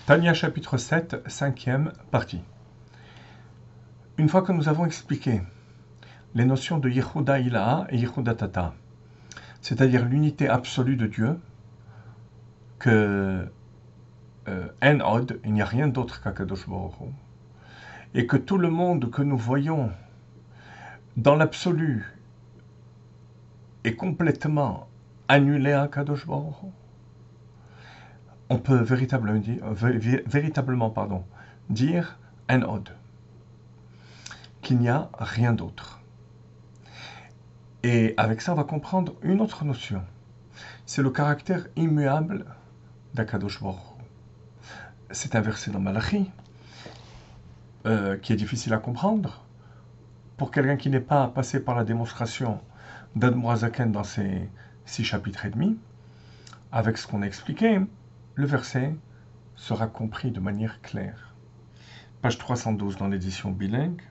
Tania chapitre 7, 5e partie. Une fois que nous avons expliqué les notions de Yehuda Ilaha et Yehuda Tata, c'est-à-dire l'unité absolue de Dieu, que En Od, il n'y a rien d'autre qu'Akadosh Baruch Hu, et que tout le monde que nous voyons dans l'absolu est complètement annulé à Akadosh Baruch Hu, on peut véritablement dire En Od, qu'il n'y a rien d'autre. Et avec ça, on va comprendre une autre notion. C'est le caractère immuable d'Akadosh Baruch Hu. C'est un verset dans Malachi qui est difficile à comprendre pour quelqu'un qui n'est pas passé par la démonstration d'Admor HaZaken dans ses 6 chapitres et demi. Avec ce qu'on a expliqué, le verset sera compris de manière claire. Page 312 dans l'édition bilingue.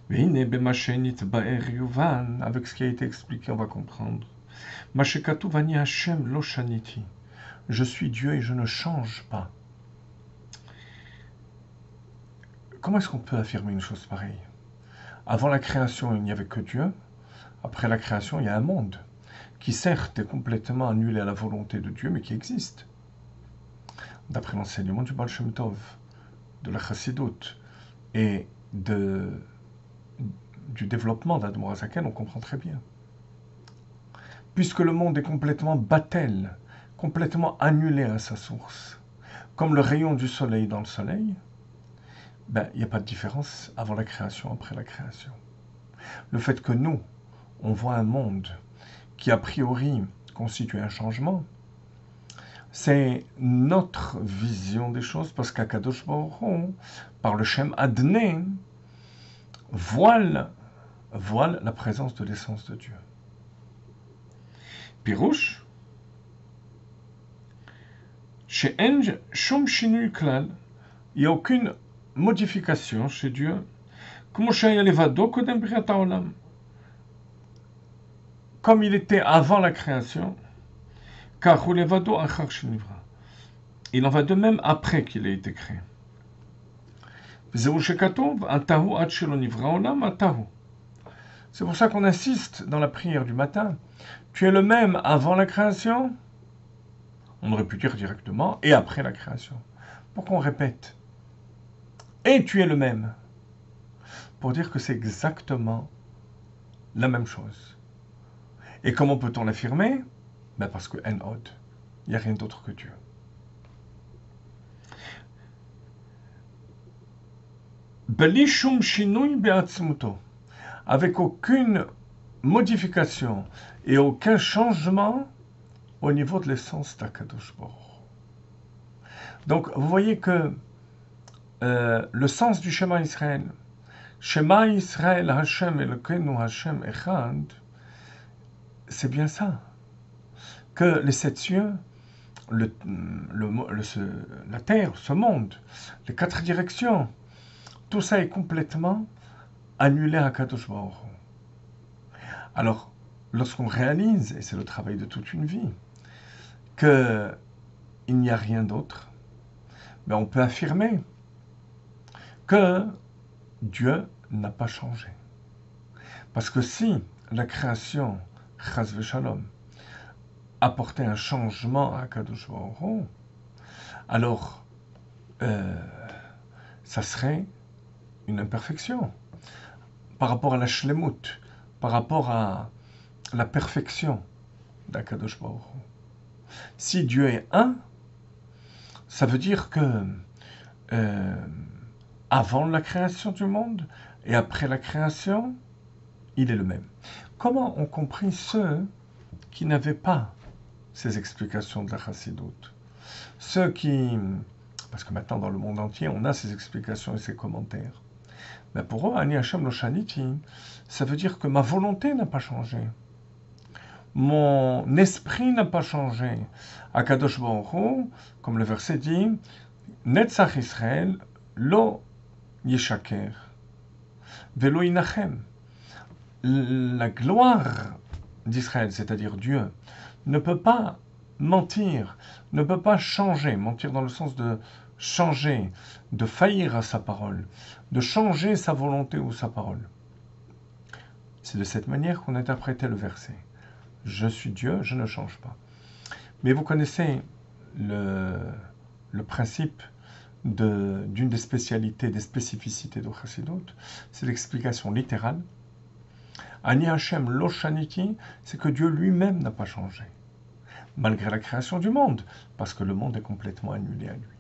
Avec ce qui a été expliqué, on va comprendre. Je suis Dieu et je ne change pas. Comment est-ce qu'on peut affirmer une chose pareille? Avant la création, il n'y avait que Dieu. Après la création, il y a un monde qui certes est complètement annulé à la volonté de Dieu, mais qui existe. D'après l'enseignement du Baal Shem Tov, de la Chassidut et du développement d'Admor HaZaken, on comprend très bien. Puisque le monde est complètement battel, complètement annulé à sa source, comme le rayon du soleil dans le soleil, il n'y a pas de différence avant la création, après la création. Le fait que nous, on voit un monde qui a priori constitue un changement, c'est notre vision des choses, parce qu'Akadosh Baruch Hu, par le Shem Adné, voile la présence de l'essence de Dieu. Pirouche, chez Eng, Shom Shinui Klal, il n'y a aucune modification chez Dieu, comme il était avant la création, car il en va de même après qu'il ait été créé. C'est pour ça qu'on insiste dans la prière du matin. Tu es le même avant la création? On aurait pu dire directement et après la création. Pourquoi on répète? Et tu es le même. Pour dire que c'est exactement la même chose. Et comment peut-on l'affirmer? Parce que En Od, il n'y a rien d'autre que Dieu. Belishum shinui be'atzmuto, avec aucune modification et aucun changement au niveau de l'essence d'Akadosh Baruch Hu. Donc, vous voyez que le sens du Shema Israël, Shema Israël Hashem Elokeinu Hashem Echad, c'est bien ça. Que les 7 cieux, la terre, ce monde, les 4 directions, tout ça est complètement annulé à Akadosh Baruch Hu. Alors, lorsqu'on réalise, et c'est le travail de toute une vie, qu'il n'y a rien d'autre, mais on peut affirmer que Dieu n'a pas changé. Parce que si la création, Chas v'Shalom, apportait un changement à Akadosh Baruch Hu, alors ça serait une imperfection par rapport à la shlemut, par rapport à la perfection d'Akadosh Baruch Hu. Si Dieu est un, ça veut dire que avant la création du monde et après la création, il est le même. Comment ont compris ceux qui n'avaient pas ces explications de la Chassidut? Ceux qui... Parce que maintenant, dans le monde entier, on a ces explications et ces commentaires. Mais pour eux, Ani Hashem lo shaniti, ça veut dire que ma volonté n'a pas changé. Mon esprit n'a pas changé. Akadosh Baruch Hu, comme le verset dit, Netzach Israël lo yeshaker, velo inachem. La gloire d'Israël, c'est-à-dire Dieu, ne peut pas mentir ne peut pas changer, mentir dans le sens de changer, de faillir à sa parole, de changer sa volonté ou sa parole. C'est de cette manière qu'on interprétait le verset. Je suis Dieu, je ne change pas. Mais vous connaissez le principe d'une des spécialités, des spécificités de Chassidut, c'est l'explication littérale. Ani Hashem lo shaniti, c'est que Dieu lui-même n'a pas changé, malgré la création du monde, parce que le monde est complètement annulé à lui.